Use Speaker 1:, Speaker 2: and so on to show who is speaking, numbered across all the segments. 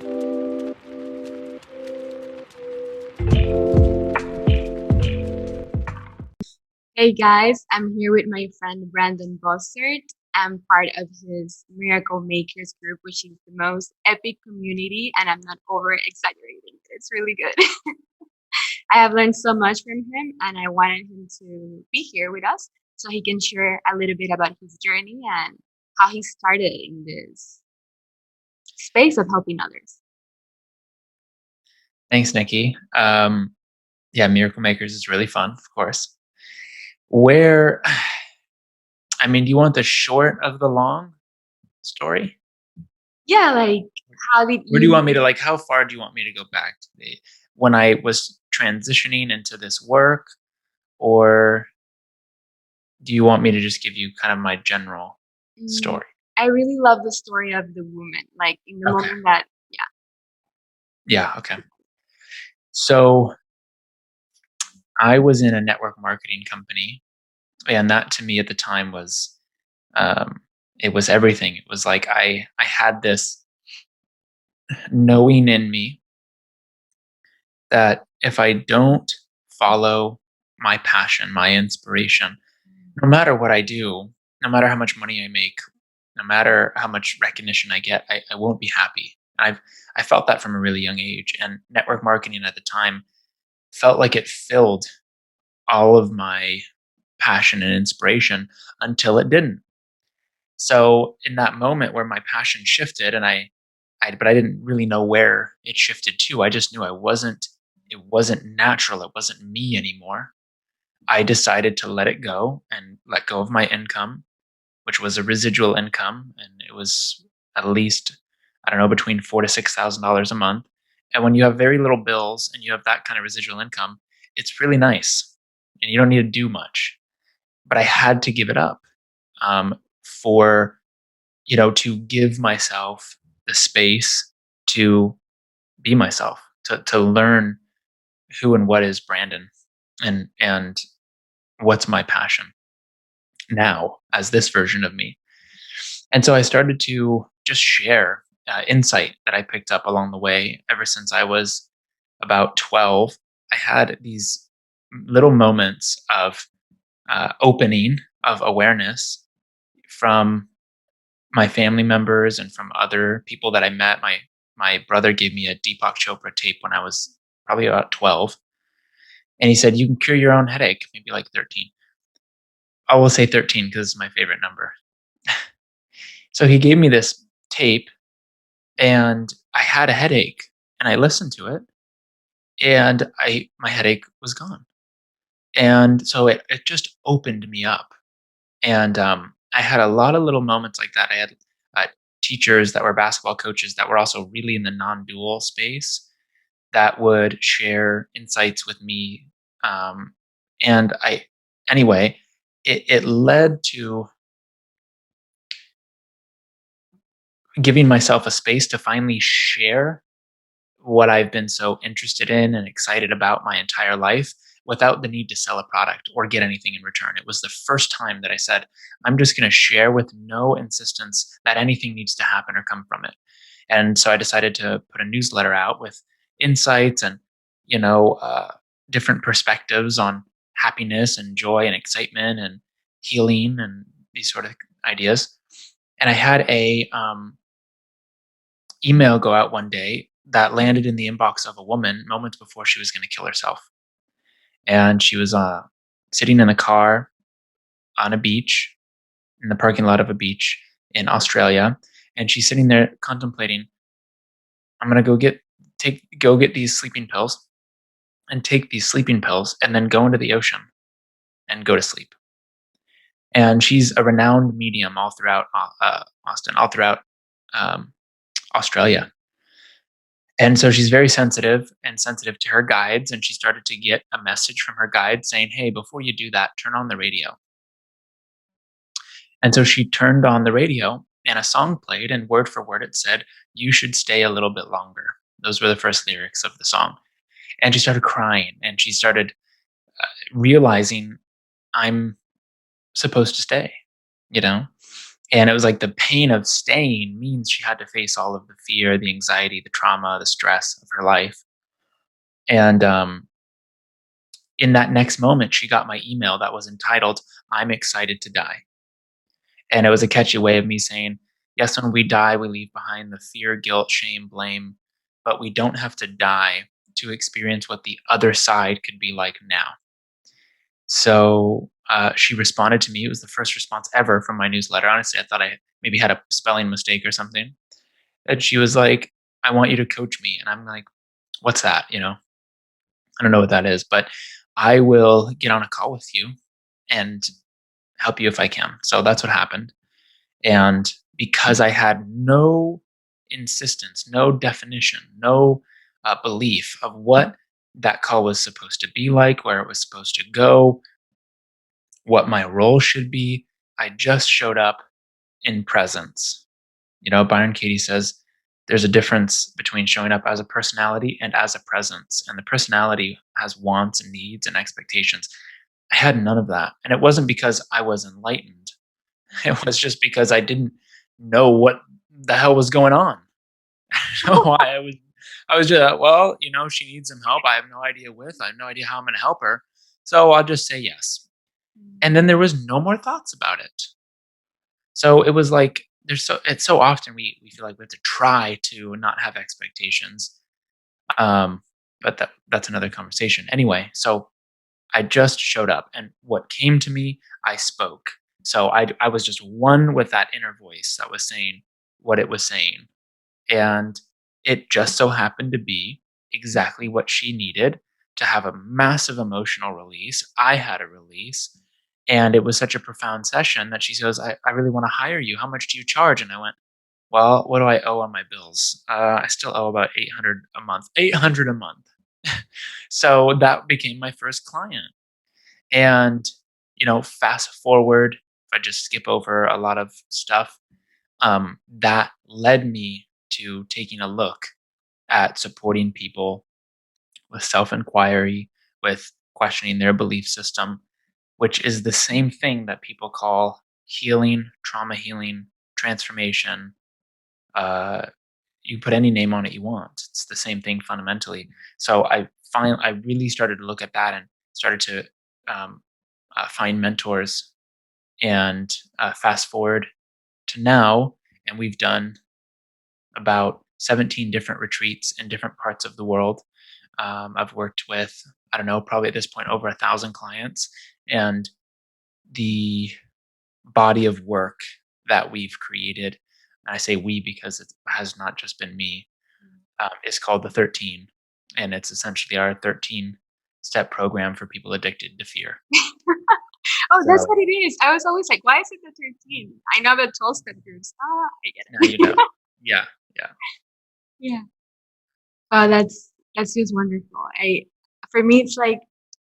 Speaker 1: Hey guys, I'm here with my friend Brandon Bozarth. I'm part of his Miracle Makers group, which is the most epic community, and I'm not over exaggerating. It's really good. I have learned so much from him, and I wanted him to be here with us so he can share a little bit about his journey and how he started in this space of helping others.
Speaker 2: Thanks, Nikki. Yeah, Miracle Makers is really fun, of course. Where, I mean, do you want the short of the long story?
Speaker 1: Yeah, like how did
Speaker 2: Where do you want me
Speaker 1: you?
Speaker 2: to, like, how far do you want me to go back to when I was transitioning into this work? Or do you want me to just give you kind of my general
Speaker 1: Mm,
Speaker 2: story?
Speaker 1: I really love the story of the woman, like in the
Speaker 2: Okay.
Speaker 1: moment that, yeah.
Speaker 2: Yeah, okay. So I was in a network marketing company, and that to me at the time was, um, it was everything. It was like I had this knowing in me that if I don't follow my passion, my inspiration, no matter what I do, no matter how much money I make, no matter how much recognition I get, I won't be happy. I felt that from a really young age, and network marketing at the time felt like it filled all of my passion and inspiration until it didn't. So in that moment where my passion shifted, and but I didn't really know where it shifted to. I just knew it wasn't natural. It wasn't me anymore. I decided to let it go and let go of my income, which was a residual income. And it was at least, I don't know, between four to $6,000 a month. And when you have very little bills and you have that kind of residual income, it's really nice and you don't need to do much. But I had to give it up, for, to give myself the space to be myself, to learn who and what is Brandon, and what's my passion now as this version of me. And so I started to just share insight that I picked up along the way ever since I was about 12. I had these little moments of opening of awareness from my family members and from other people that I met. My brother gave me a Deepak Chopra tape when I was probably about 12, and he said, "You can cure your own headache." Maybe like 13. I will say 13 because it's my favorite number. So he gave me this tape, and I had a headache, and I listened to it, and I my headache was gone. And so it just opened me up. And I had a lot of little moments like that. I had uh, teachers that were basketball coaches that were also really in the non-dual space that would share insights with me. Um, and anyway, it led to giving myself a space to finally share what I've been so interested in and excited about my entire life without the need to sell a product or get anything in return. It was the first time that I said, I'm just going to share with no insistence that anything needs to happen or come from it. And so I decided to put a newsletter out with insights and, you know, uh, different perspectives on happiness and joy and excitement and healing and these sort of ideas. And I had a email go out one day that landed in the inbox of a woman moments before she was going to kill herself. And she was sitting in a car on a beach, in the parking lot of a beach in Australia. And she's sitting there contemplating, I'm going to go get these sleeping pills and take these sleeping pills and then go into the ocean and go to sleep. And she's a renowned medium all throughout Austin, all throughout um, Australia. And so she's very sensitive and sensitive to her guides. And she started to get a message from her guide saying, hey, before you do that, turn on the radio. And so she turned on the radio and a song played, and word for word it said, you should stay a little bit longer. Those were the first lyrics of the song. And she started crying and she started realizing, I'm supposed to stay, you know? And it was like the pain of staying means she had to face all of the fear, the anxiety, the trauma, the stress of her life. And in that next moment, she got my email that was entitled, "I'm excited to die." And it was a catchy way of me saying, yes, when we die, we leave behind the fear, guilt, shame, blame, but we don't have to die to experience what the other side could be like now. So she responded to me. It was the first response ever from my newsletter. Honestly, I thought I maybe had a spelling mistake or something. And she was like, "I want you to coach me." And I'm like, "What's that?" I don't know what that is, but I will get on a call with you and help you if I can. So that's what happened. And because I had no insistence, no definition, no belief of what that call was supposed to be like, where it was supposed to go, what my role should be, I just showed up in presence. Byron Katie says there's a difference between showing up as a personality and as a presence. And the personality has wants and needs and expectations. I had none of that. And it wasn't because I was enlightened. It was just because I didn't know what the hell was going on. I don't know why I was just, well, she needs some help. I have no idea I have no idea how I'm going to help her. So I'll just say yes. And then there was no more thoughts about it. So it was like it's so often we feel like we have to try to not have expectations. Um, but that's another conversation. Anyway, so I just showed up, and what came to me, I spoke. So I was just one with that inner voice that was saying what it was saying. And it just so happened to be exactly what she needed to have a massive emotional release. I had a release. And it was such a profound session that she goes, I really want to hire you. How much do you charge? And I went, well, what do I owe on my bills? I still owe about 800 a month. 800 a month. So that became my first client. And, fast forward, if I just skip over a lot of stuff, that led me to taking a look at supporting people with self inquiry, with questioning their belief system, which is the same thing that people call healing, trauma healing, transformation. Uh, you put any name on it you want. It's the same thing fundamentally. So I really started to look at that and started to um, find mentors. And fast forward to now, and we've done about 17 different retreats in different parts of the world. I've worked with, I don't know, probably at this point over 1,000 clients, and the body of work that we've created, and I say we because it has not just been me, is called the 13, and it's essentially our 13-step program for people addicted to fear.
Speaker 1: Oh, that's what it is. I was always like, why is it the 13? I know the 12-step groups. I get it.
Speaker 2: Now you know. Yeah, yeah.
Speaker 1: Yeah. Oh, that's just wonderful. For me, it's like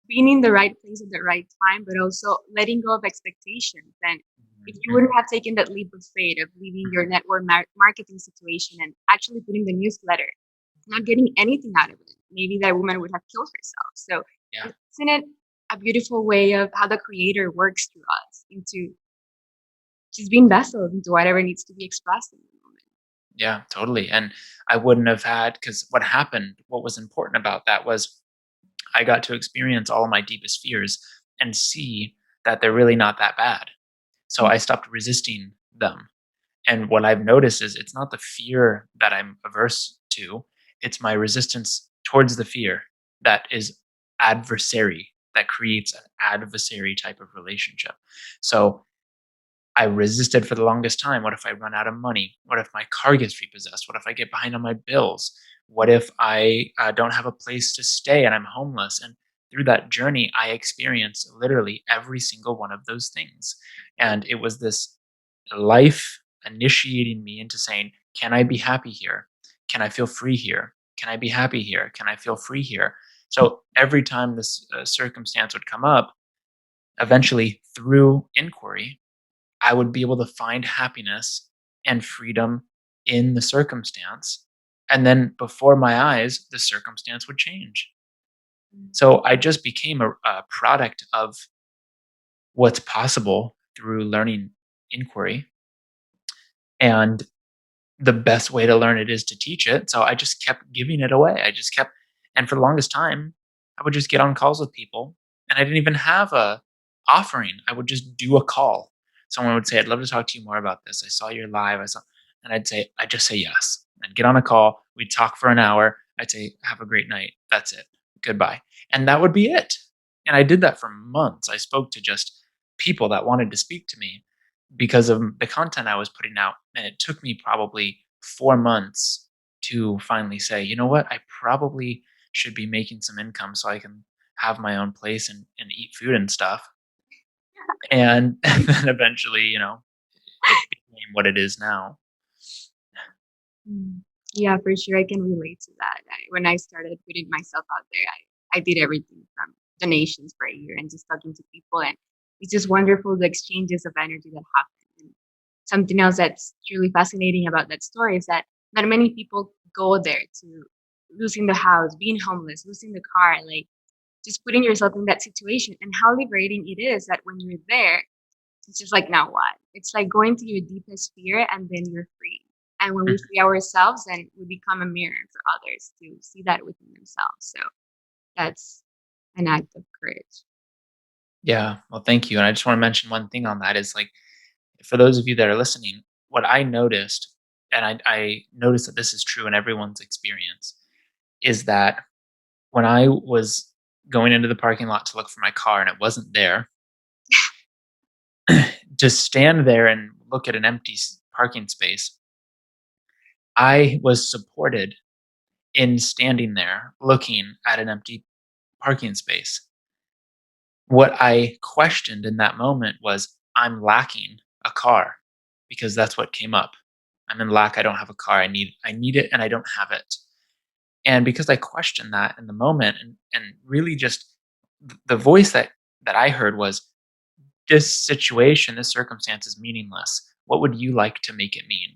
Speaker 1: being in the right place at the right time, but also letting go of expectations. And if you wouldn't have taken that leap of faith of leaving your network marketing situation and actually putting the newsletter, not getting anything out of it, maybe that woman would have killed herself. So,
Speaker 2: Yeah.
Speaker 1: isn't it a beautiful way of how the creator works through us into just being vessels into whatever needs to be expressed in the moment?
Speaker 2: Yeah, totally. And I wouldn't have had, because what was important about that was I got to experience all of my deepest fears and see that they're really not that bad. So I stopped resisting them. And what I've noticed is it's not the fear that I'm averse to, it's my resistance towards the fear that is adversary, that creates an adversary type of relationship. So I resisted for the longest time. What if I run out of money? What if my car gets repossessed? What if I get behind on my bills? What if I don't have a place to stay and I'm homeless? And through that journey, I experienced literally every single one of those things. And it was this life initiating me into saying, can I be happy here? Can I feel free here? Can I be happy here? Can I feel free here? So every time this circumstance would come up, eventually through inquiry, I would be able to find happiness and freedom in the circumstance. And then before my eyes, the circumstance would change. So I just became a product of what's possible through learning inquiry. And the best way to learn it is to teach it. So I just kept giving it away. I just kept, and for the longest time, I would just get on calls with people, and I didn't even have a offering. I would just do a call. Someone would say, "I'd love to talk to you more about this. I saw your live. I saw," and I'd just say yes. I'd get on a call. We'd talk for an hour. I'd say, "Have a great night." That's it. Goodbye. And that would be it. And I did that for months. I spoke to just people that wanted to speak to me because of the content I was putting out. And it took me probably 4 months to finally say, you know what, I probably should be making some income so I can have my own place and eat food and stuff. And, and then eventually, it became what it is now.
Speaker 1: Mm. Yeah, for sure. I can relate to that. When I started putting myself out there, I did everything from donations for a year and just talking to people. And it's just wonderful the exchanges of energy that happen. And something else that's truly fascinating about that story is that not many people go there to losing the house, being homeless, losing the car, like just putting yourself in that situation and how liberating it is that when you're there, it's just like, now what? It's like going to your deepest fear and then you're free. And when we
Speaker 2: Mhm.
Speaker 1: free ourselves, then we become a mirror for others to see that within themselves. So that's an act of courage.
Speaker 2: Yeah. Well, thank you. And I just want to mention one thing on that is like, for those of you that are listening, what I noticed, and I noticed that this is true in everyone's experience, is that when I was going into the parking lot to look for my car and it wasn't there, to stand there and look at an empty parking space, I was supported in standing there looking at an empty parking space. What I questioned in that moment was, I'm lacking a car because that's what came up. I'm in lack. I don't have a car. I need it and I don't have it. And because I questioned that in the moment and really just the voice that I heard was, this situation, this circumstance is meaningless. What would you like to make it mean?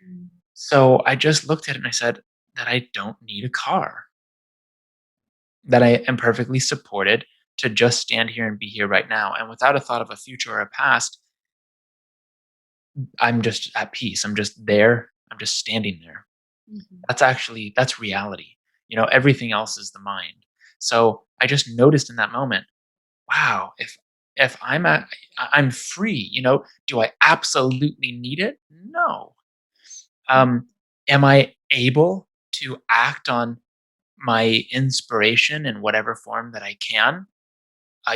Speaker 1: Mm.
Speaker 2: So I just looked at it and I said that I don't need a car, that I am perfectly supported to just stand here and be here right now. And without a thought of a future or a past, I'm just at peace. I'm just there. I'm just standing there.
Speaker 1: Mhm.
Speaker 2: That's reality. Everything else is the mind. So I just noticed in that moment, wow, if I'm free, do I absolutely need it? No.
Speaker 1: Mm.
Speaker 2: Um, am I able to act on my inspiration in whatever form that I can?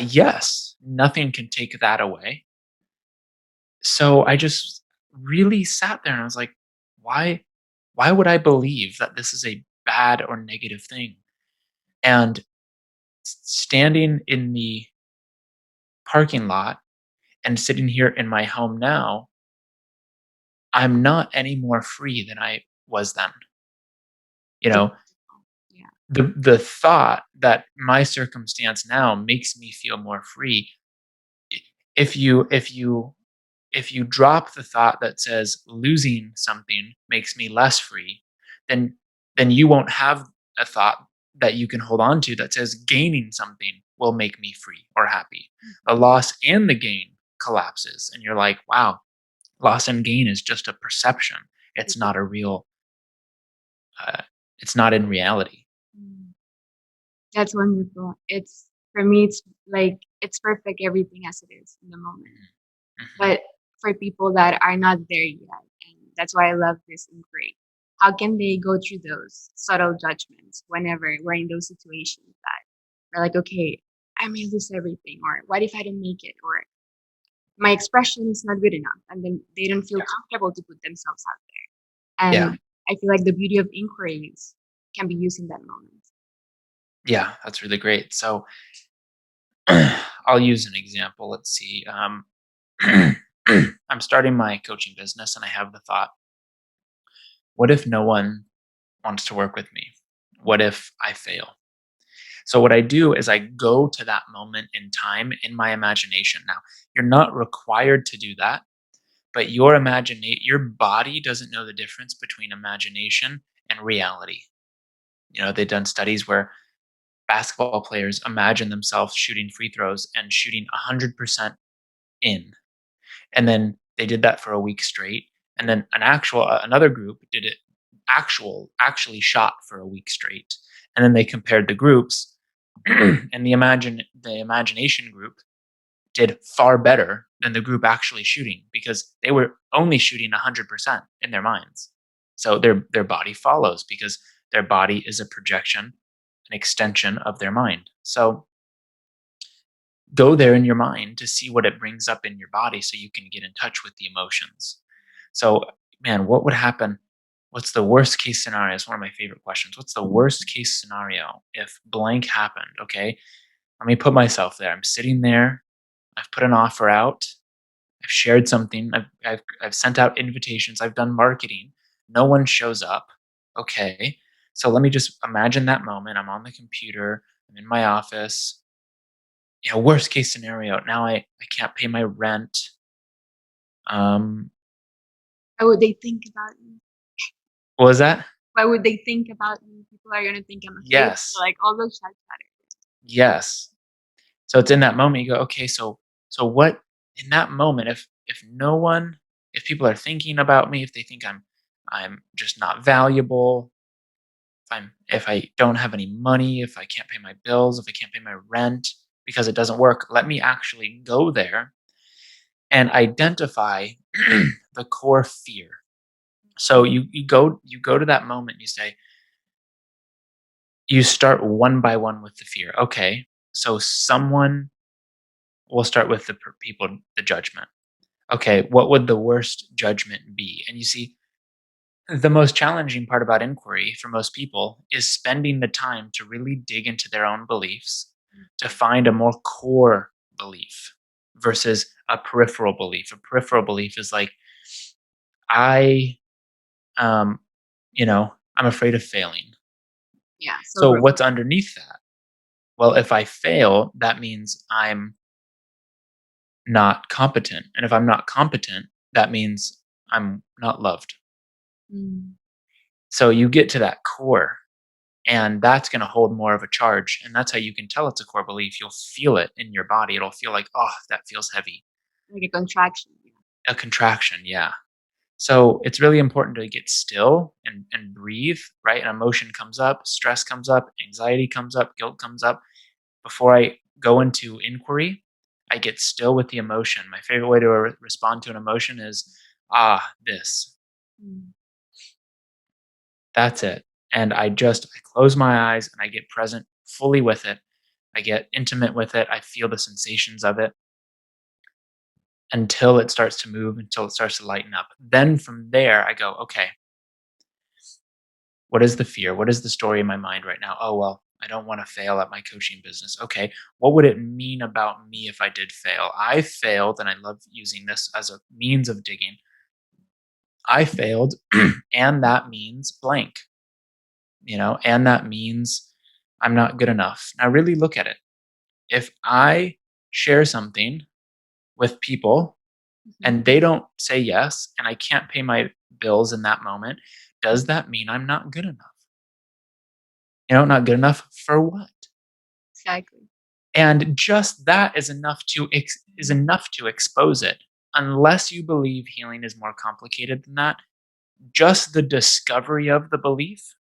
Speaker 2: Yes, nothing can take that away. So I just really sat there and I was like, why, why would I believe that this is a bad or negative thing? And standing in the parking lot and sitting here in my home now, I'm not any more free than I was then. You
Speaker 1: That's
Speaker 2: know,
Speaker 1: beautiful. Yeah.
Speaker 2: the thought that my circumstance now makes me feel more free. If you drop the thought that says losing something makes me less free, then you won't have a thought that you can hold on to that says gaining something will make me free or happy. The
Speaker 1: Mhm.
Speaker 2: loss and the gain collapses and you're like, wow, loss and gain is just a perception. It's not a real uh, it's not in reality.
Speaker 1: Mm. That's wonderful. It's for me, it's like it's perfect everything as it is in the moment.
Speaker 2: Mhm.
Speaker 1: But for people that are not there yet, and that's why I love this inquiry, how can they go through those subtle judgments whenever we're in those situations that we're like, okay, I may lose everything, or what if I don't make it, or my expression is not good enough, and then they don't feel
Speaker 2: Yeah.
Speaker 1: comfortable to put themselves out there.
Speaker 2: Yeah.
Speaker 1: And I feel like the beauty of inquiries can be used in that moment.
Speaker 2: Yeah. That's really great. So I'll use an example. Let's see. I'm starting my coaching business and I have the thought, what if no one wants to work with me? What if I fail? So what I do is I go to that moment in time in my imagination. Now, you're not required to do that, but your body doesn't know the difference between imagination and reality. They've done studies where basketball players imagine themselves shooting free throws and shooting 100% in. And then they did that for a week straight And then another group did it actually shot for a week straight. And then they compared the groups, and the imagination group did far better than the group actually shooting, because they were only shooting 100% in their minds. So their body follows, because their body is a projection, an extension of their mind. So go there in your mind to see what it brings up in your body, so you can get in touch with the emotions. So, man, what would happen? What's the worst case scenario? It's one of my favorite questions. What's the worst case scenario if blank happened? Okay, let me put myself there. I'm sitting there. I've put an offer out. I've shared something. I've sent out invitations. I've done marketing. No one shows up. Okay, so let me just imagine that moment. I'm on the computer. I'm in my office. Worst case scenario. Now I can't pay my rent. Um,
Speaker 1: Why would they think about me?
Speaker 2: what was that?
Speaker 1: Why would they think about me? People are gonna think I'm a hater,
Speaker 2: Yes.
Speaker 1: like all those chat chatter.
Speaker 2: Yes. So it's in that moment you go, okay, so what in that moment, if no one, if people are thinking about me, if they think I'm just not valuable, if I don't have any money, if I can't pay my bills, if I can't pay my rent because it doesn't work, let me actually go there and identify the core fear. So you go to that moment and you say, you start one by one with the fear. Okay, so someone will start with the judgment. Okay, what would the worst judgment be? And you see, the most challenging part about inquiry for most people is spending the time to really dig into their own beliefs to find a more core belief versus a peripheral belief. A peripheral belief is like, I, um, I'm afraid of failing.
Speaker 1: Yeah, so
Speaker 2: So what's underneath that? Well, if I fail, that means I'm not competent. And if I'm not competent, that means I'm not loved.
Speaker 1: mm,
Speaker 2: So you get to that core, and that's going to hold more of a charge. And that's how you can tell it's a core belief. You'll feel it in your body. It'll feel like, oh, that feels heavy.
Speaker 1: like a contraction. Yeah.
Speaker 2: A contraction. Yeah. So it's really important to get still and breathe, right? An emotion comes up, stress comes up, anxiety comes up, guilt comes up. Before I go into inquiry, I get still with the emotion. My favorite way to respond to an emotion is, this.
Speaker 1: Mm.
Speaker 2: That's it. And I close my eyes and I get present fully with it. I get intimate with it. I feel the sensations of it until it starts to move, until it starts to lighten up. Then from there, I go, okay, what is the fear? What is the story in my mind right now? Oh, well, I don't want to fail at my coaching business. Okay, what would it mean about me if I did fail? I failed, and I love using this as a means of digging. I failed, and that means blank, and that means I'm not good enough. Now, really look at it. If I share something with people
Speaker 1: Mhm.
Speaker 2: and they don't say yes, and I can't pay my bills in that moment, does that mean I'm not good enough? Not good enough for what?
Speaker 1: Exactly.
Speaker 2: And just that is enough to expose it. Unless you believe healing is more complicated than that, just the discovery of the belief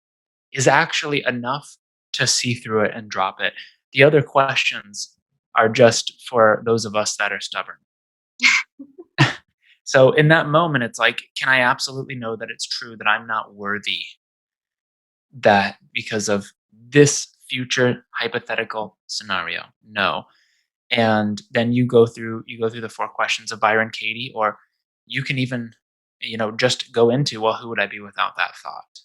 Speaker 2: is actually enough to see through it and drop it. The other questions are just for those of us that are stubborn. So in that moment, it's like, can I absolutely know that it's true that I'm not worthy, that because of this future hypothetical scenario? No. And then you go through the 4 questions of Byron Katie, or you can even, just go into, well, who would I be without that thought?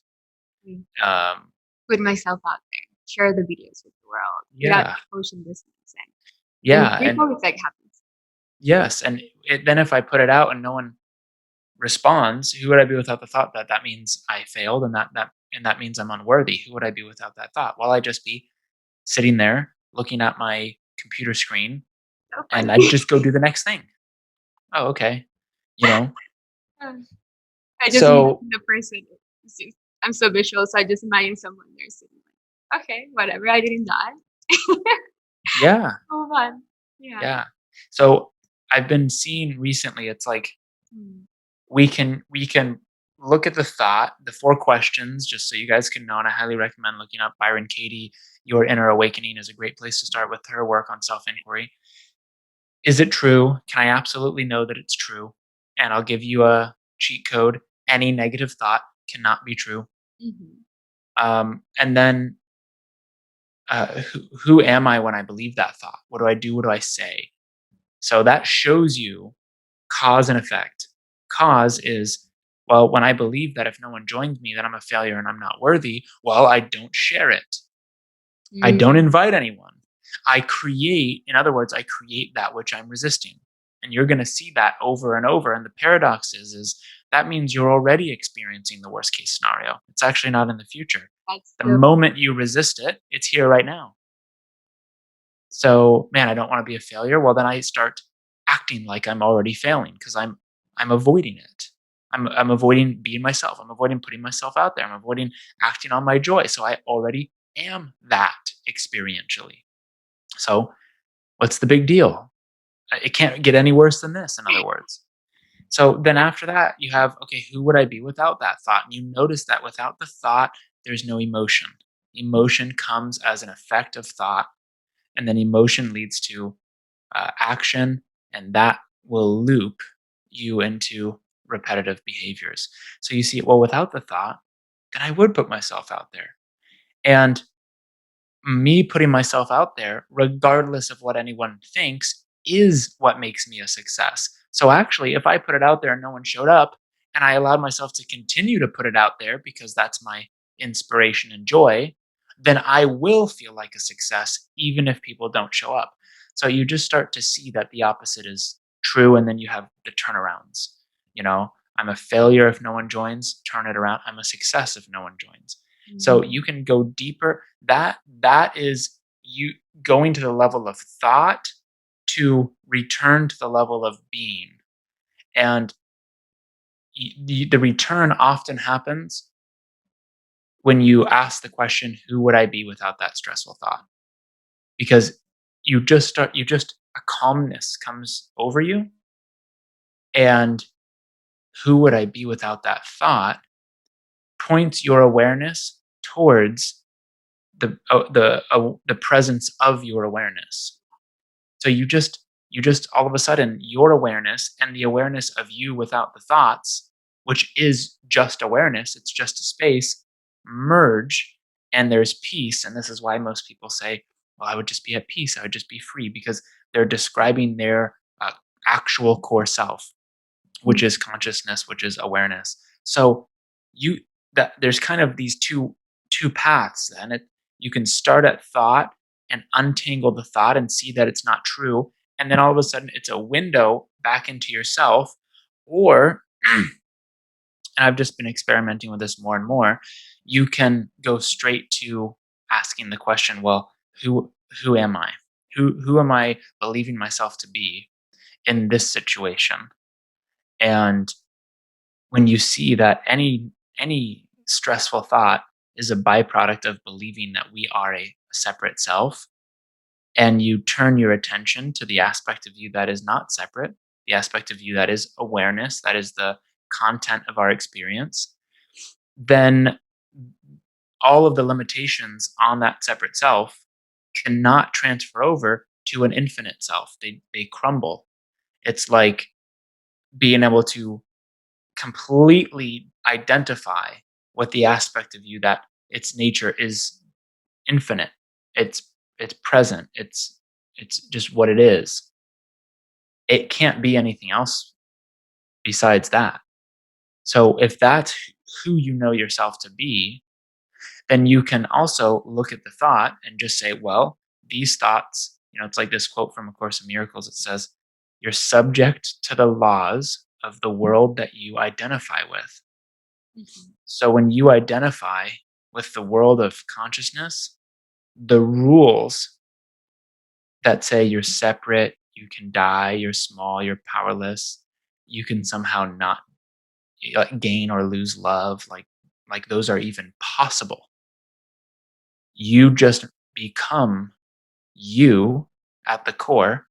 Speaker 1: Mm.
Speaker 2: Um,
Speaker 1: Put myself out there. Share the videos with the world without
Speaker 2: yeah,
Speaker 1: social distancing. And
Speaker 2: yeah, and
Speaker 1: ripple effect happens.
Speaker 2: yes, and then if I put it out and no one responds, who would I be without the thought that means I failed, and that means I'm unworthy? Who would I be without that thought? Well, I'd just be sitting there looking at my computer screen,
Speaker 1: So
Speaker 2: and
Speaker 1: funny.
Speaker 2: I'd just go do the next thing. Oh, okay, you know.
Speaker 1: I just
Speaker 2: So
Speaker 1: imagine the person. I'm so visual, so I just imagine someone there sitting like, okay, whatever, I didn't die.
Speaker 2: yeah,
Speaker 1: Move on. Yeah.
Speaker 2: yeah. So I've been seeing recently. It's like,
Speaker 1: Mm.
Speaker 2: we can look at the thought, the 4 questions, just so you guys can know, and I highly recommend looking up Byron Katie. Your Inner Awakening is a great place to start with her work on self-inquiry. Is it true? Can I absolutely know that it's true? And I'll give you a cheat code. Any negative thought cannot be true.
Speaker 1: Mhm.
Speaker 2: And then, who am I when I believe that thought? What do I do? What do I say? So that shows you cause and effect. Cause is, well, when I believe that if no one joins me, that I'm a failure and I'm not worthy, well, I don't share it. I don't
Speaker 1: Mm.
Speaker 2: invite anyone. I create, in other words, I create that which I'm resisting. And you're going to see that over and over. And the paradox is that means you're already experiencing the worst case scenario. It's actually not in the future.
Speaker 1: That's
Speaker 2: The
Speaker 1: the
Speaker 2: moment you resist it, it's here right now. So, man, I don't want to be a failure. Well, then I start acting like I'm already failing because I'm avoiding it. I'm avoiding being myself. I'm avoiding putting myself out there. I'm avoiding acting on my joy. So I already am that experientially. So what's the big deal? It can't get any worse than this, in other words. So then after that, you have, okay, who would I be without that thought? And you notice that without the thought, there's no emotion. Emotion comes as an effect of thought, and then emotion leads to action, and that will loop you into repetitive behaviors. So you see, well, without the thought, then I would put myself out there. And me putting myself out there, regardless of what anyone thinks, is what makes me a success. So actually, if I put it out there and no one showed up, and I allowed myself to continue to put it out there because that's my inspiration and joy, then I will feel like a success even if people don't show up. So you just start to see that the opposite is true, and then you have the turnarounds. You know, I'm a failure if no one joins, turn it around. I'm a success if no one joins. So
Speaker 1: Mhm.
Speaker 2: you can go deeper. That is you going to the level of thought to return to the level of being. And the return often happens when you ask the question, who would I be without that stressful thought? Because you just a calmness comes over you, and who would I be without that thought points your awareness towards the presence of your awareness. So you just all of a sudden your awareness and the awareness of you without the thoughts, which is just awareness, it's just a space, merge, and there's peace. And this is why most people say, well, I would just be at peace, I would just be free, because they're describing their actual core self, which is consciousness, which is awareness. So you that there's kind of these two paths. Then you can start at thought and untangle the thought and see that it's not true, and then all of a sudden it's a window back into yourself. Or and I've just been experimenting with this more and more, you can go straight to asking the question, well, who am I? Who am I believing myself to be in this situation? And when you see that any stressful thought is a byproduct of believing that we are a separate self, and you turn your attention to the aspect of you that is not separate, the aspect of you that is awareness, that is the content of our experience, then all of the limitations on that separate self cannot transfer over to an infinite self. They crumble. It's like being able to completely identify with the aspect of you that its nature is infinite. It's present. It's just what it is. It can't be anything else besides that. So if that's who you know yourself to be, then you can also look at the thought and just say, well, these thoughts, it's like this quote from A Course in Miracles. It says, you're subject to the laws of the world that you identify with.
Speaker 1: Mhm.
Speaker 2: So when you identify with the world of consciousness, the rules that say you're separate, you can die, you're small, you're powerless, you can somehow not gain or lose love, like those are even possible. You just become you at the core,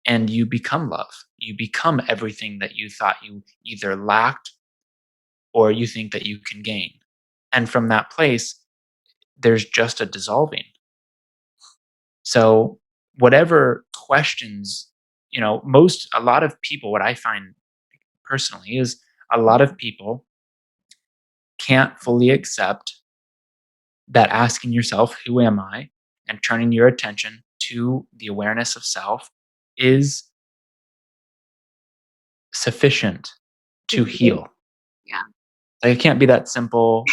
Speaker 2: and you become love. you become everything that you thought you either lacked or you think that you can gain. And from that place, there's just a dissolving. So whatever questions, a lot of people, what I find personally is a lot of people can't fully accept that asking yourself, who am I? And turning your attention to the awareness of self is sufficient to heal.
Speaker 1: Yeah.
Speaker 2: Like, it can't be that simple.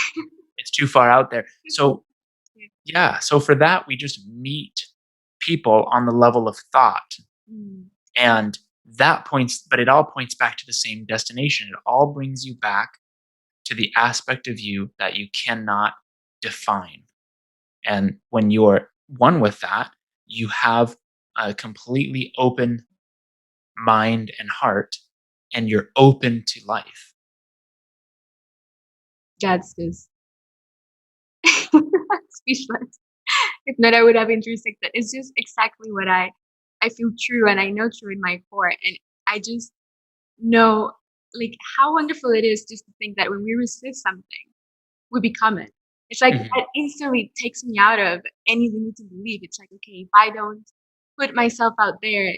Speaker 2: It's too far out there. So, yeah. So for that, we just meet people on the level of thought. And but it all points back to the same destination. It all brings you back to the aspect of you that you cannot define. And when you're one with that, you have a completely open mind and heart, and you're open to life.
Speaker 1: That's just speechless. If not, I would have intersected that. It's just exactly what I feel true, and I know true in my core. And I just know, like, how wonderful it is just to think that when we resist something, we become it. It's like that instantly takes me out of any limiting belief. It's like, okay, if I don't put myself out there,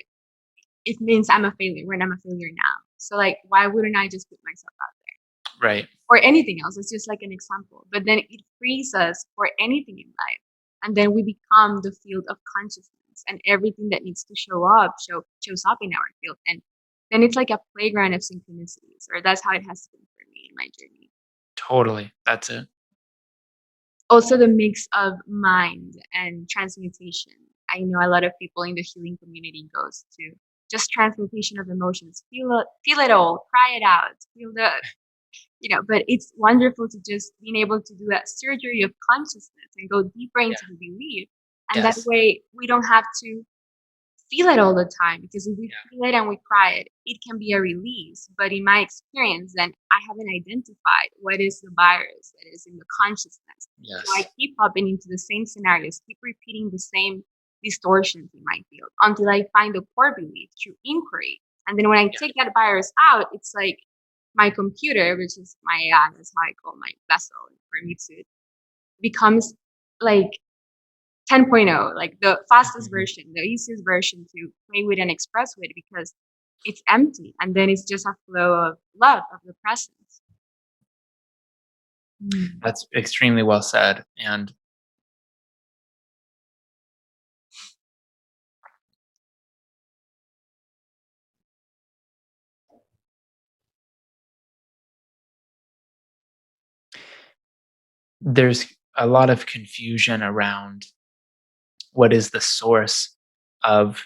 Speaker 1: it means I'm a failure when I'm a failure now. So, like, why wouldn't I just put myself out there?
Speaker 2: Right.
Speaker 1: Or anything else. It's just like an example. But then it frees us for anything in life. And then we become the field of consciousness, and everything that needs to show up shows up in our field. And then it's like a playground of synchronicities, or that's how it has been for me in my journey.
Speaker 2: Totally. That's it.
Speaker 1: Also, the mix of mind and transmutation. I know a lot of people in the healing community goes to just transmutation of emotions. Feel it all, cry it out, feel the but it's wonderful to just being able to do that surgery of consciousness and go deeper into the belief. And that way we don't have to feel it all the time, because if we feel it and we cry it, it can be a release. But in my experience, then I haven't identified what is the virus that is in the consciousness.
Speaker 2: Yes.
Speaker 1: So I keep hopping into the same scenarios, keep repeating the same distortions in my field until I find the core belief through inquiry. And then when I take that virus out, it's like my computer, which is my AI, that's how I call my vessel for me to becomes like 10.0, like the fastest version, the easiest version to play with and express with, because it's empty, and then it's just a flow of love, of the presence.
Speaker 2: That's extremely well said. And there's a lot of confusion around what is the source of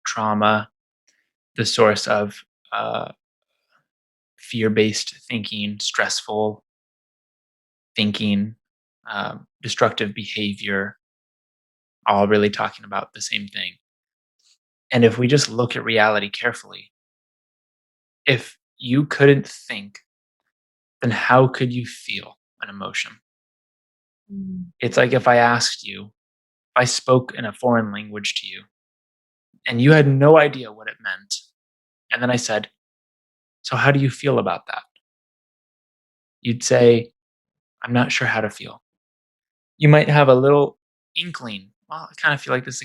Speaker 2: trauma, the source of fear-based thinking, stressful thinking, destructive behavior, all really talking about the same thing. And if we just look at reality carefully, if you couldn't think, then how could you feel an emotion? It's like if I asked you, if I spoke in a foreign language to you, and you had no idea what it meant, and then I said, so how do you feel about that? You'd say, I'm not sure how to feel. You might have a little inkling. Well, I kind of feel like this,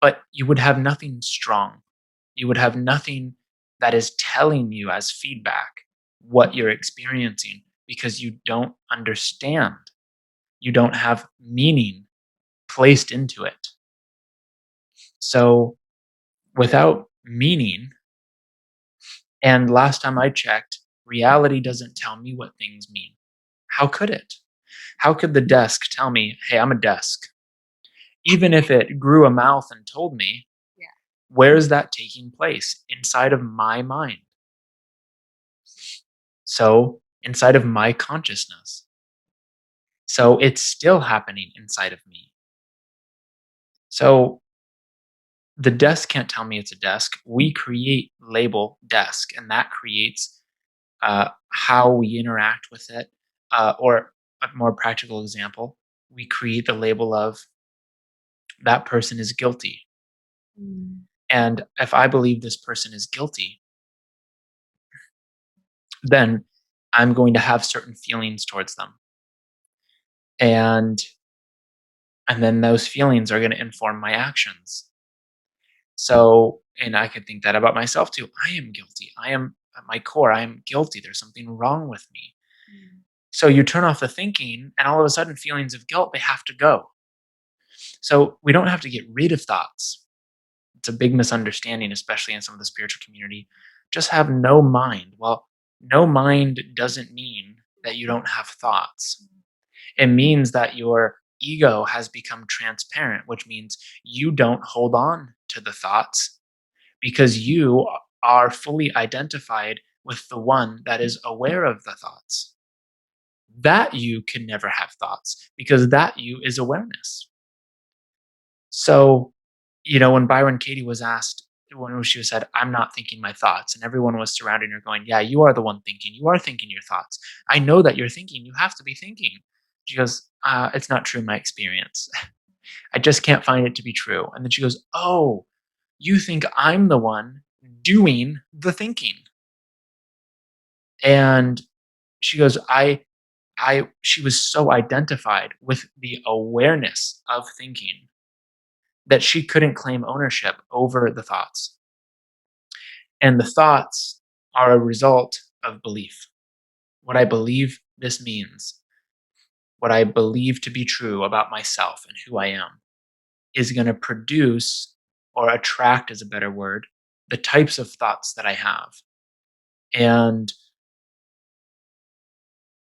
Speaker 2: but you would have nothing strong. You would have nothing that is telling you as feedback what you're experiencing, because you don't understand. You don't have meaning placed into it. So without meaning, and last time I checked, reality doesn't tell me what things mean. How could it? How could the desk tell me, hey, I'm a desk? Even if it grew a mouth and told me, where is that taking place? Inside of my mind. So inside of my consciousness. So it's still happening inside of me. So the desk can't tell me it's a desk. We create label desk, and that creates how we interact with it. Or a more practical example, we create the label of that person is guilty. And if I believe this person is guilty, then I'm going to have certain feelings towards them. And then those feelings are going to inform my actions. So, and I could think that about myself too. I am guilty. I am, at my core, I am guilty. There's something wrong with me. So you turn off the thinking, and all of a sudden feelings of guilt, they have to go. So we don't have to get rid of thoughts. It's a big misunderstanding, especially in some of the spiritual community. Just have no mind. Well, no mind doesn't mean that you don't have thoughts. It means that your ego has become transparent, which means you don't hold on to the thoughts because you are fully identified with the one that is aware of the thoughts. That you can never have thoughts because that you is awareness. So, when Byron Katie was asked, when she said, I'm not thinking my thoughts, and everyone was surrounding her going, yeah, you are the one thinking. You are thinking your thoughts. I know that you're thinking. You have to be thinking. She goes, it's not true in my experience. I just can't find it to be true. And then she goes, oh, you think I'm the one doing the thinking. And she goes, she was so identified with the awareness of thinking that she couldn't claim ownership over the thoughts. And the thoughts are a result of belief. What I believe this means, what I believe to be true about myself and who I am, is going to produce or attract, is a better word, the types of thoughts that I have. And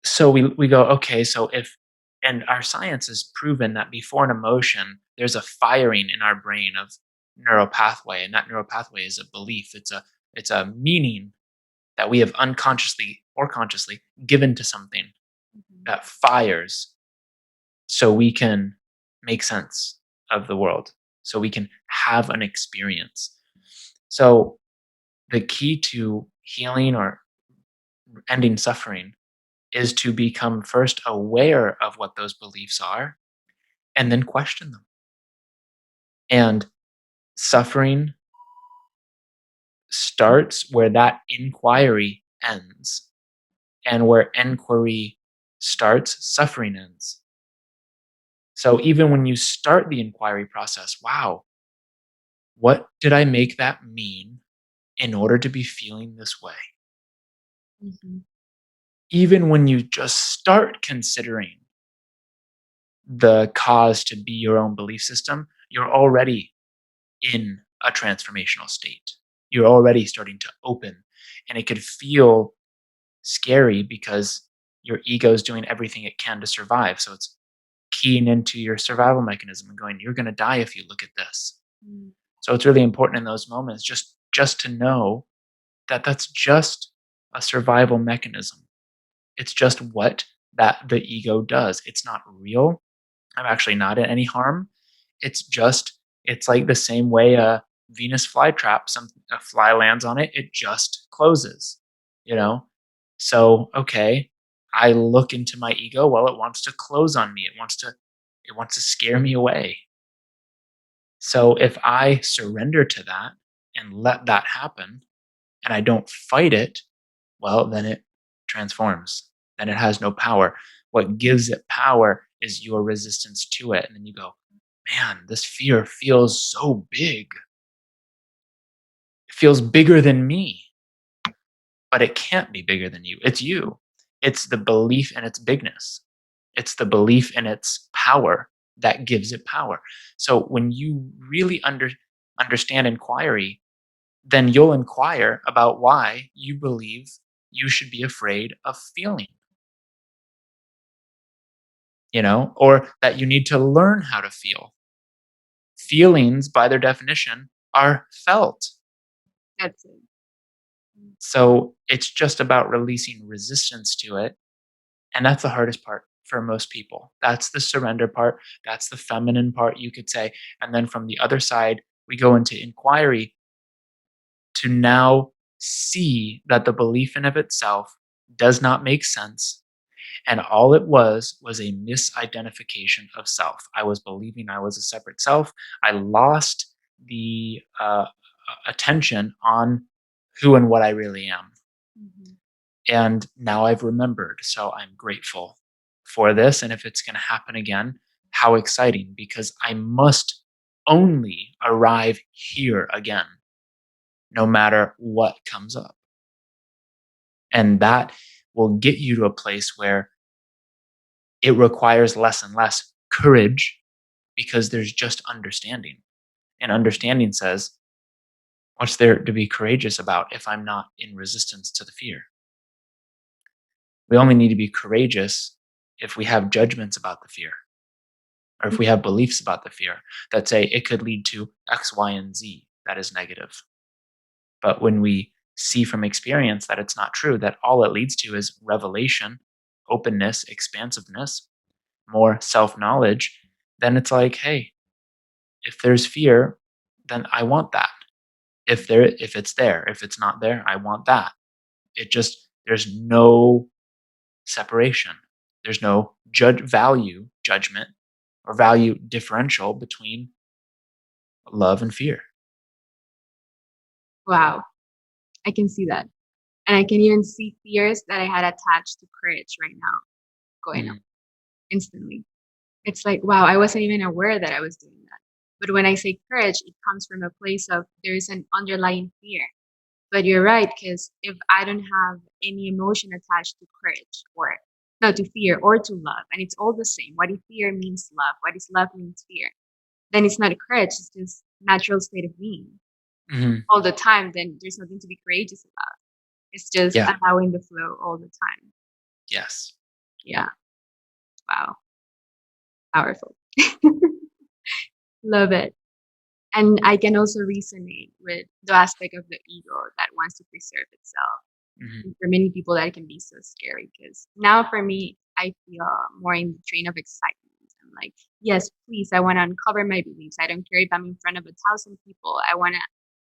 Speaker 2: so we go, okay, so and our science has proven that before an emotion, there's a firing in our brain of neural pathway, and that neural pathway is a belief. It's a meaning that we have unconsciously or consciously given to something that fires so we can make sense of the world, so we can have an experience. So the key to healing or ending suffering is to become first aware of what those beliefs are and then question them. And suffering starts where that inquiry ends. And where inquiry starts, suffering ends. So even when you start the inquiry process, wow, what did I make that mean in order to be feeling this way?
Speaker 1: Mm-hmm.
Speaker 2: Even when you just start considering the cause to be your own belief system, you're already in a transformational state. You're already starting to open, and it could feel scary because your ego is doing everything it can to survive. So it's keying into your survival mechanism and going, you're going to die if you look at this.
Speaker 1: Mm.
Speaker 2: So it's really important in those moments just to know that that's just a survival mechanism. It's just what that the ego does. It's not real. I'm actually not in any harm. It's like the same way a Venus flytrap, a fly lands on it, it just closes, you know? So, okay, I look into my ego, well, it wants to close on me. It wants to scare me away. So if I surrender to that and let that happen and I don't fight it, well, then it transforms. Then it has no power. What gives it power is your resistance to it. And then you go, man, this fear feels so big. It feels bigger than me, but it can't be bigger than you. It's you. It's the belief in its bigness. It's the belief in its power that gives it power. So when you really understand inquiry, then you'll inquire about why you believe you should be afraid of feeling, or that you need to learn how to feel. Feelings, by their definition, are felt.
Speaker 1: That's it.
Speaker 2: So it's just about releasing resistance to it. And that's the hardest part for most people. That's the surrender part. That's the feminine part, you could say. And then from the other side, we go into inquiry to now see that the belief in of itself does not make sense. And all it was a misidentification of self. I was believing I was a separate self. I lost the attention on who and what I really am.
Speaker 1: Mm-hmm.
Speaker 2: And now I've remembered. So I'm grateful for this. And if it's going to happen again, how exciting, because I must only arrive here again, no matter what comes up. And that will get you to a place where it requires less and less courage because there's just understanding. And understanding says, what's there to be courageous about if I'm not in resistance to the fear? We only need to be courageous if we have judgments about the fear, or if we have beliefs about the fear that say it could lead to X, Y, and Z that is negative. But when we see from experience that it's not true, that all it leads to is revelation, openness, expansiveness, more self knowledge, then it's like, hey, if there's fear, then I want that. If it's there, if it's not there, I want that. There's no separation. There's no judgment or value differential between love and fear.
Speaker 1: Wow, I can see that. And I can even see fears that I had attached to courage right now going up instantly. It's like, wow, I wasn't even aware that I was doing that. But when I say courage, it comes from a place of there is an underlying fear. But you're right, because if I don't have any emotion attached to courage or no, to fear or to love, and it's all the same. What if fear means love? What is love means fear? Then it's not courage, it's just natural state of being.
Speaker 2: Mm-hmm.
Speaker 1: All the time, then there's nothing to be courageous about. It's just allowing the flow all the time.
Speaker 2: Yes.
Speaker 1: Yeah. Wow. Powerful. Love it. And I can also resonate with the aspect of the ego that wants to preserve itself.
Speaker 2: Mm-hmm.
Speaker 1: For many people, that can be so scary because now for me, I feel more in the train of excitement. I'm like, yes, please, I want to uncover my beliefs. I don't care if I'm in front of 1,000 people. I want to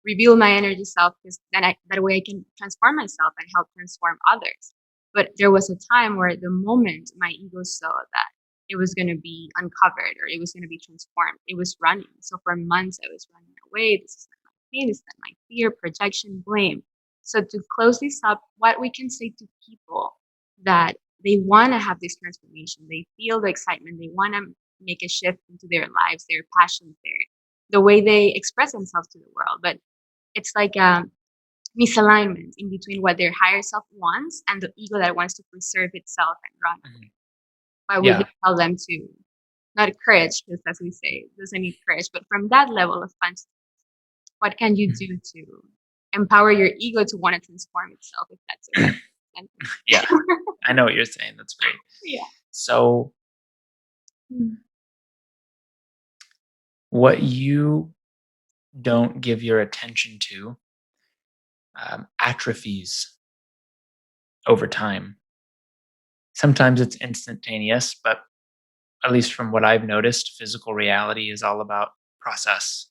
Speaker 1: reveal my energy self because that way I can transform myself and help transform others. But there was a time where the moment my ego saw that it was going to be uncovered or it was going to be transformed, it was running. So for months, I was running away. This is not my pain. This is not my fear, projection, blame. So to close this up, what we can say to people that they want to have this transformation, they feel the excitement, they want to make a shift into their lives, their passions, the way they express themselves to the world. But it's like a misalignment in between what their higher self wants and the ego that wants to preserve itself and run away. Why would you tell them to not courage, because as we say, it doesn't need courage, but from that level of consciousness, what can you do to empower your ego to want to transform itself, if that's okay?
Speaker 2: Yeah, I know what you're saying. That's great.
Speaker 1: Yeah.
Speaker 2: So what you don't give your attention to atrophies over time. Sometimes it's instantaneous, but at least from what I've noticed, physical reality is all about process.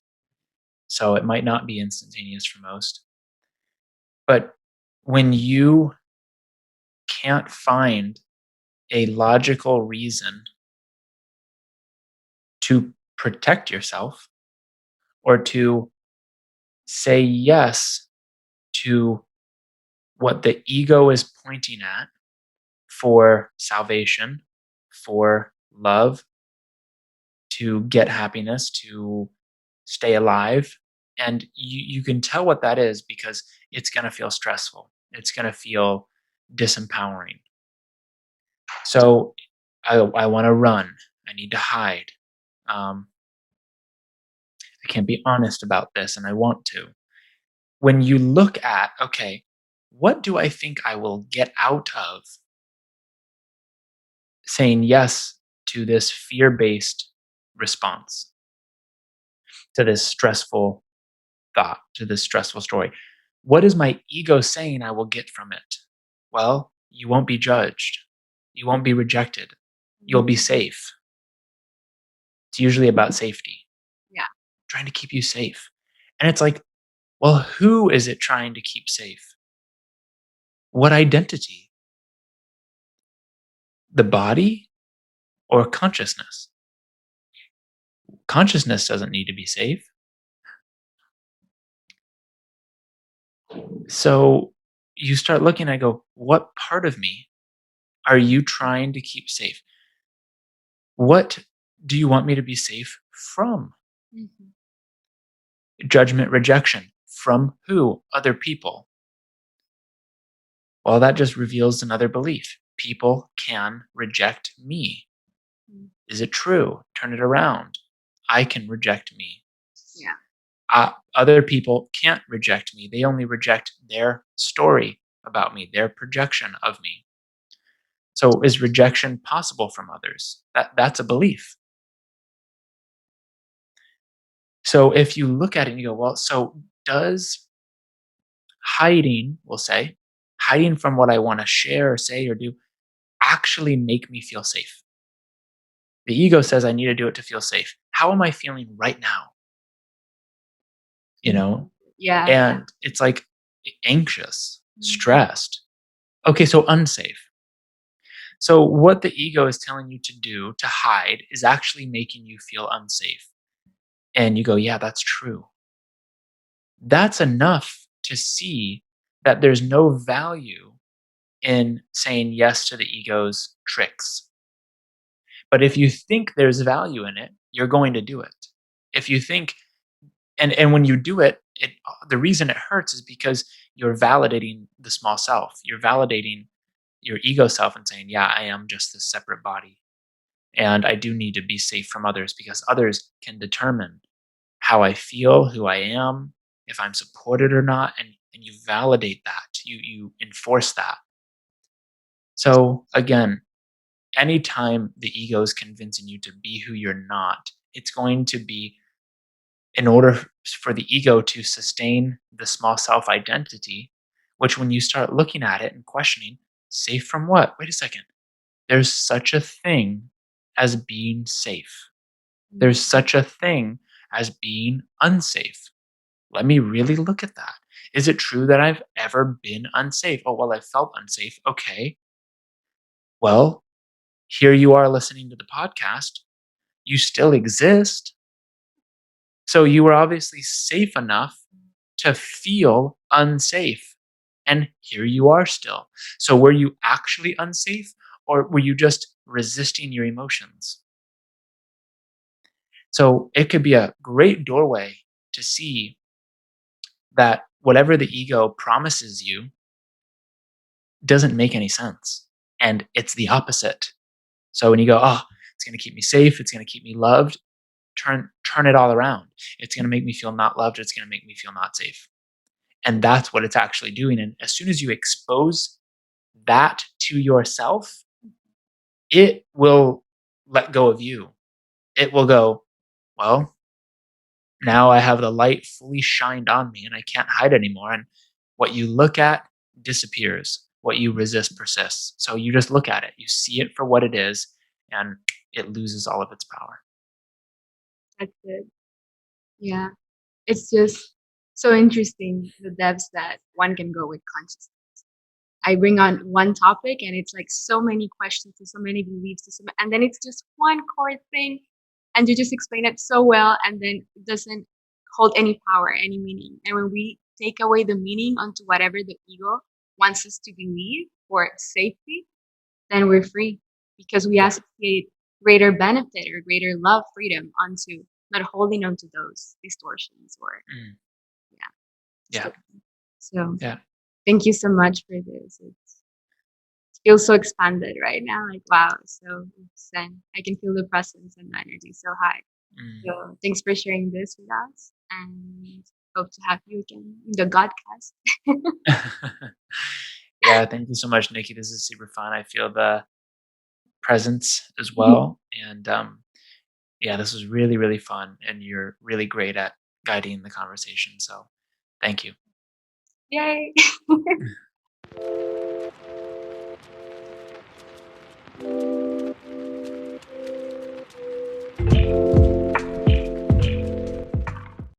Speaker 2: So it might not be instantaneous for most. But when you can't find a logical reason to protect yourself or to say yes to what the ego is pointing at for salvation, for love, to get happiness, to stay alive. And you can tell what that is because it's going to feel stressful. It's going to feel disempowering. So I want to run. I need to hide. I can't be honest about this, and I want to. When you look at, okay, what do I think I will get out of saying yes to this fear-based response, to this stressful thought, to this stressful story? What is my ego saying I will get from it? Well, you won't be judged. You won't be rejected. You'll be safe. It's usually about safety.
Speaker 1: Yeah.
Speaker 2: Trying to keep you safe. And it's like, well, who is it trying to keep safe? What identity? The body or consciousness? Consciousness doesn't need to be safe. So you start looking and go, what part of me are you trying to keep safe? What do you want me to be safe from?
Speaker 1: Mhm.
Speaker 2: Judgment, rejection. From who? Other people. Well, that just reveals another belief. People can reject me.
Speaker 1: Mm.
Speaker 2: Is it true? Turn it around. I can reject me.
Speaker 1: Yeah.
Speaker 2: Other people can't reject me. They only reject their story about me, their projection of me. So is rejection possible from others? That's a belief. So if you look at it and you go, well, so does hiding, we'll say, hiding from what I want to share or say or do actually make me feel safe? The ego says I need to do it to feel safe. How am I feeling right now? You know?
Speaker 1: Yeah.
Speaker 2: And it's like anxious,
Speaker 1: Mhm.
Speaker 2: stressed. Okay, so unsafe. So what the ego is telling you to do to hide is actually making you feel unsafe. And you go, yeah, that's true. That's enough to see that there's no value in saying yes to the ego's tricks. But if you think there's value in it, you're going to do it. If you think, and when you do it, the reason it hurts is because you're validating the small self. You're validating your ego self and saying, yeah, I am just this separate body. And I do need to be safe from others because others can determine how I feel, who I am, if I'm supported or not. And you validate that. You enforce that. So again, anytime the ego is convincing you to be who you're not, it's going to be in order for the ego to sustain the small self identity, which when you start looking at it and questioning, safe from what? Wait a second. There's such a thing as being safe. There's
Speaker 1: Mhm.
Speaker 2: such a thing as being unsafe. Let me really look at that. Is it true that I've ever been unsafe? Oh, well, I felt unsafe. Okay. Well, here you are listening to the podcast. You still exist. So you were obviously safe enough to feel unsafe. And here you are still. So were you actually unsafe or were you just resisting your emotions? So it could be a great doorway to see that whatever the ego promises you doesn't make any sense. And it's the opposite. So when you go, oh, it's going to keep me safe, it's going to keep me loved, turn it all around. It's going to make me feel not loved, it's going to make me feel not safe. And that's what it's actually doing. And as soon as you expose that to yourself, it will let go of you. It will go, well, now I have the light fully shined on me and I can't hide anymore. And what you look at disappears. What you resist persists. So you just look at it, you see it for what it is, and it loses all of its power.
Speaker 1: That's it. Yeah. It's just so interesting the depths that one can go with consciousness. I bring on one topic and it's like so many questions and so many beliefs, and then it's just one core thing, and you just explain it so well, and then it doesn't hold any power, any meaning. And when we take away the meaning onto whatever the ego wants us to believe for safety, then we're free because we
Speaker 2: Yeah.
Speaker 1: associate greater benefit or greater love, freedom onto not holding onto those distortions or
Speaker 2: Mm.
Speaker 1: yeah.
Speaker 2: Yeah.
Speaker 1: So
Speaker 2: Yeah.
Speaker 1: thank you so much for this. It feels so expanded right now. Like wow, so zen. I can feel the presence and the energy so high.
Speaker 2: Mm.
Speaker 1: So thanks for sharing this with us, and hope to have you again in the Godcast.
Speaker 2: Yeah. Thank you so much, Nikki. This is super fun. I feel the presence as well. And yeah, this was really, really fun. And you're really great at guiding the conversation. So thank you.
Speaker 1: Yay!